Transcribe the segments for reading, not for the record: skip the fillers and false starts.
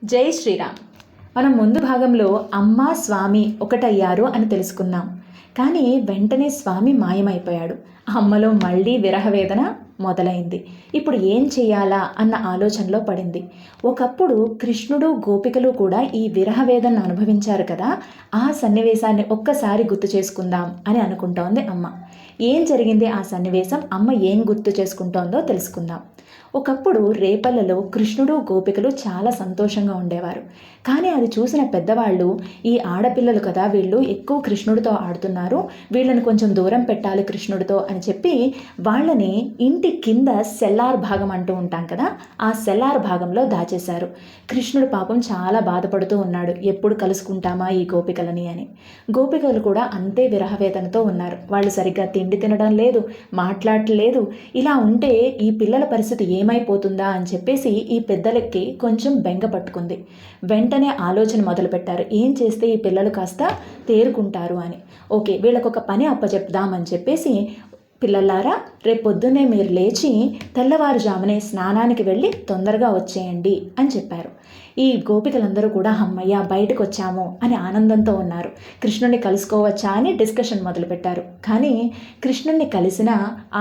జై శ్రీరామ్. మనం ముందు భాగంలో అమ్మ స్వామి ఒకటయ్యారు అని తెలుసుకున్నాం. కానీ వెంటనే స్వామి మాయమైపోయాడు. అమ్మలో మళ్ళీ విరహవేదన మొదలైంది. ఇప్పుడు ఏం చెయ్యాలా అన్న ఆలోచనలో పడింది. ఒకప్పుడు కృష్ణుడు గోపికలు కూడా ఈ విరహవేదనను అనుభవించారు కదా, ఆ సన్నివేశాన్ని ఒక్కసారి గుర్తు చేసుకుందాం అని అనుకుంటోంది అమ్మ. ఏం జరిగింది ఆ సన్నివేశం, అమ్మ ఏం గుర్తు చేసుకుంటోందో తెలుసుకుందాం. ఒకప్పుడు రేపల్లలో కృష్ణుడు గోపికలు చాలా సంతోషంగా ఉండేవారు. కానీ అది చూసిన పెద్దవాళ్ళు, ఈ ఆడపిల్లలు కదా, వీళ్ళు ఎక్కువ కృష్ణుడితో ఆడుతున్నారు, వీళ్ళని కొంచెం దూరం పెట్టాలి కృష్ణుడితో అని చెప్పి వాళ్ళని ఇంటి కింద సెల్లార్ భాగం అంటూ ఉంటాం కదా, ఆ సెల్లార్ భాగంలో దాచేశారు. కృష్ణుడు పాపం చాలా బాధపడుతూ ఉన్నాడు, ఎప్పుడు కలుసుకుంటామా ఈ గోపికలని అని. గోపికలు కూడా అంతే విరహవేదనతో ఉన్నారు. వాళ్ళు సరిగ్గా తిండి తినడం లేదు, మాట్లాడలేదు. ఇలా ఉంటే ఈ పిల్లల పరిస్థితి ఏమైపోతుందా అని చెప్పేసి ఈ పెద్దలకి కొంచెం బెంగ పట్టుకుంది. వెంటనే ఆలోచన మొదలుపెట్టారు, ఏం చేస్తే ఈ పిల్లలు కాస్త తేరుకుంటారు అని. ఓకే, వీళ్ళకొక పని అప్పచెప్దామని చెప్పేసి, పిల్లలారా రేపు పొద్దున్నే మీరు లేచి తెల్లవారుజామునే స్నానానికి వెళ్ళి తొందరగా వచ్చేయండి అని చెప్పారు. ఈ గోపికలందరూ కూడా అమ్మయ్య బయటకు వచ్చాము అని ఆనందంతో ఉన్నారు. కృష్ణుడిని కలుసుకోవచ్చా అని డిస్కషన్ మొదలుపెట్టారు. కానీ కృష్ణుడిని కలిసిన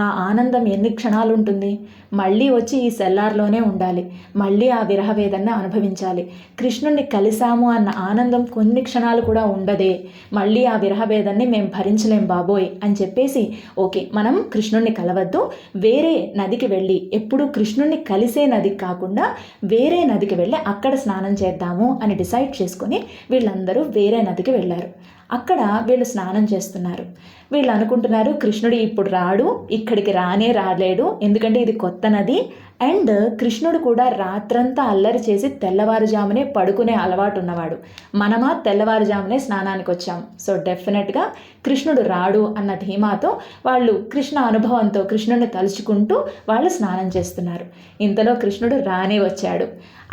ఆ ఆనందం ఎన్ని క్షణాలు ఉంటుంది? మళ్ళీ వచ్చి ఈ సెల్లార్లోనే ఉండాలి, మళ్ళీ ఆ విరహవేదన అనుభవించాలి. కృష్ణుడిని కలిసాము అన్న ఆనందం కొన్ని క్షణాలు కూడా ఉండదే, మళ్ళీ ఆ విరహవేదన్ని మేము భరించలేం బాబోయ్ అని చెప్పేసి, ఓకే మనం కృష్ణుడిని కలవద్దు, వేరే నదికి వెళ్ళి, ఎప్పుడు కృష్ణుడిని కలిసే నదికి కాకుండా వేరే నదికి వెళ్ళి అక్కడ స్నానం చేద్దాము అని డిసైడ్ చేసుకొని వీళ్ళందరూ వేరే నదికి వెళ్ళారు. అక్కడ వీళ్ళు స్నానం చేస్తున్నారు. వీళ్ళు అనుకుంటున్నారు, కృష్ణుడు ఇప్పుడు రాడు, ఇక్కడికి రాలేడు, ఎందుకంటే ఇది కొత్త నది, అండ్ కృష్ణుడు కూడా రాత్రంతా అల్లరి చేసి తెల్లవారుజామునే పడుకునే అలవాటు ఉన్నవాడు. మనమా తెల్లవారుజామునే స్నానానికి వచ్చాం, సో డెఫినెట్గా కృష్ణుడు రాడు అన్న ధీమాతో వాళ్ళు కృష్ణ అనుభవంతో కృష్ణుడిని తలుచుకుంటూ వాళ్ళు స్నానం చేస్తున్నారు. ఇంతలో కృష్ణుడు రానే వచ్చాడు.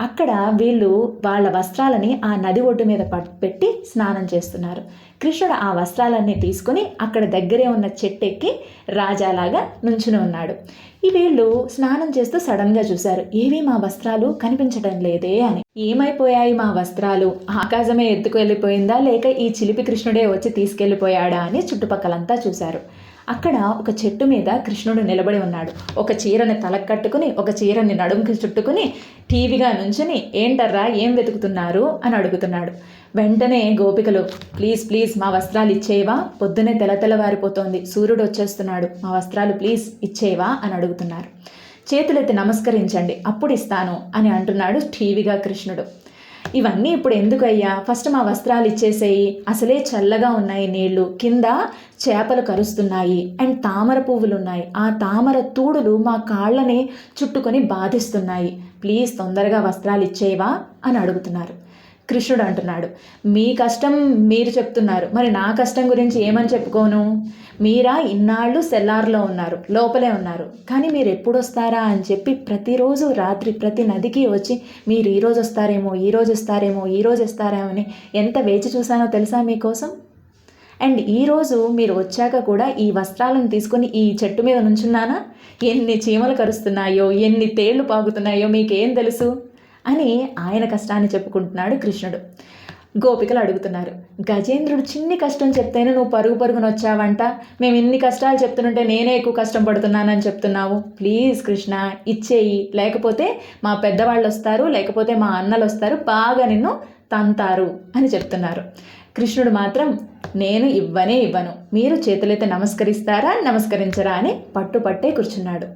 అక్కడ వీళ్ళు వాళ్ళ వస్త్రాలని ఆ నది ఒడ్డు మీద పెట్టి స్నానం చేస్తున్నారు. కృష్ణుడు ఆ వస్త్రాలన్నీ తీసుకుని అక్కడ దగ్గరే ఉన్న చెట్టెక్కి రాజాలాగా నుంచుని ఉన్నాడు. ఈ వీళ్ళు స్నానం చేస్తూ సడన్గా చూశారు, ఏవి మా వస్త్రాలు కనిపించడం లేదే అని. ఏమైపోయాయి మా వస్త్రాలు? ఆకాశమే ఎత్తుకు వెళ్ళిపోయిందా, లేక ఈ చిలిపి కృష్ణుడే వచ్చి తీసుకెళ్ళిపోయాడా అని చుట్టుపక్కలంతా చూశారు. అక్కడ ఒక చెట్టు మీద కృష్ణుడు నిలబడి ఉన్నాడు. ఒక చీరని తలకు కట్టుకుని, ఒక చీరని నడుముకి చుట్టుకుని టీవీగా నుంచుని, ఏంటర్రా ఏం వెతుకుతున్నారు అని అడుగుతున్నాడు. వెంటనే గోపికలు, ప్లీజ్ ప్లీజ్ మా వస్త్రాలు ఇచ్చేవా, పొద్దునే తెల్లవారిపోతోంది, సూర్యుడు వచ్చేస్తున్నాడు, మా వస్త్రాలు ప్లీజ్ ఇచ్చేవా అని అడుగుతున్నారు. చేతులెత్తి నమస్కరించండి అప్పుడు ఇస్తాను అని అంటున్నాడు టీవీగా కృష్ణుడు. ఇవన్నీ ఇప్పుడు ఎందుకయ్యా, ఫస్ట్ మా వస్త్రాలు ఇచ్చేసేయి, అసలే చల్లగా ఉన్నాయి నీళ్లు, కింద చేపలు కరుస్తున్నాయి, అండ్ తామర పువ్వులు ఉన్నాయి, ఆ తామర తూడులు మా కాళ్ళని చుట్టుకొని బాధిస్తున్నాయి, ప్లీజ్ తొందరగా వస్త్రాలు ఇచ్చేవా అని అడుగుతున్నారు. కృష్ణుడు అంటున్నాడు, మీ కష్టం మీరు చెప్తున్నారు, మరి నా కష్టం గురించి ఏమని చెప్పుకోను? మీరా ఇన్నాళ్ళు సెల్లార్లో ఉన్నారు, లోపలే ఉన్నారు, కానీ మీరు ఎప్పుడు వస్తారా అని చెప్పి ప్రతిరోజు రాత్రి ప్రతి నదికి వచ్చి మీరు ఈరోజు వస్తారేమో, ఈరోజు వస్తారేమో, ఈరోజు వస్తారేమో అని ఎంత వేచి చూశానో తెలుసా మీకోసం. అండ్ ఈరోజు మీరు వచ్చాక కూడా ఈ వస్త్రాలను తీసుకొని ఈ చెట్టు మీద నుంచున్నానా, ఎన్ని చీమలు కరుస్తున్నాయో, ఎన్ని తేళ్లు పాకుతున్నాయో మీకేం తెలుసు అని ఆయన కష్టాన్ని చెప్పుకుంటున్నాడు కృష్ణుడు. గోపికలు అడుగుతున్నారు, గజేంద్రుడు చిన్ని కష్టం చెప్తేనే నువ్వు పరుగున వచ్చావంట, మేము ఇన్ని కష్టాలు చెప్తుంటే నేనే ఎక్కువ కష్టం పడుతున్నానని చెప్తున్నావు, ప్లీజ్ కృష్ణ ఇచ్చేయి, లేకపోతే మా పెద్దవాళ్ళు వస్తారు, లేకపోతే మా అన్నలు వస్తారు, బాగా నిన్ను తంతారు అని చెప్తున్నారు. కృష్ణుడు మాత్రం, నేను ఇవ్వను, మీరు చేతులైతే నమస్కరిస్తారా నమస్కరించరా అని పట్టే కూర్చున్నాడు.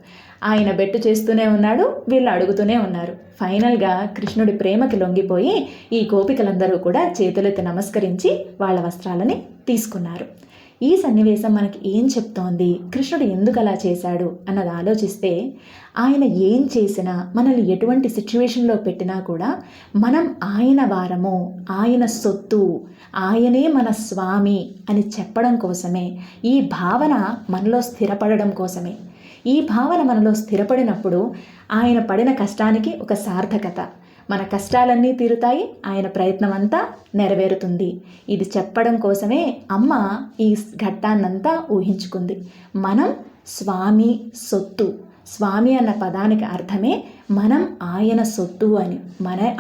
ఆయన బెట్టు చేస్తూనే ఉన్నాడు, వీళ్ళు అడుగుతూనే ఉన్నారు. ఫైనల్గా కృష్ణుడి ప్రేమకి లొంగిపోయి ఈ గోపికలందరూ కూడా చేతులెత్తి నమస్కరించి వాళ్ళ వస్త్రాలని తీసుకున్నారు. ఈ సన్నివేశం మనకి ఏం చెప్తోంది, కృష్ణుడు ఎందుకు అలా చేశాడు అన్నది ఆలోచిస్తే, ఆయన ఏం చేసినా, మనల్ని ఎటువంటి సిచ్యువేషన్లో పెట్టినా కూడా మనం ఆయన వారము, ఆయన సొత్తు, ఆయనే మన స్వామి అని చెప్పడం కోసమే, ఈ భావన మనలో స్థిరపడడం కోసమే. ఈ భావన మనలో స్థిరపడినప్పుడు ఆయన పడిన కష్టానికి ఒక సార్థకత, మన కష్టాలన్నీ తీరుతాయి, ఆయన ప్రయత్నం అంతా నెరవేరుతుంది. ఇది చెప్పడం కోసమే అమ్మ ఈ ఘట్టాన్నంతా ఊహించుకుంది. మనం స్వామి సొత్తు, స్వామి అన్న పదానికి అర్థమే మనం ఆయన సొత్తు అని,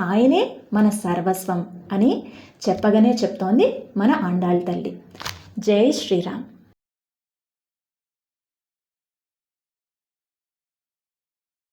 ఆయనే మన సర్వస్వం అని చెప్పగానే చెప్తోంది మన ఆండాళ్ తల్లి. జై శ్రీరామ్.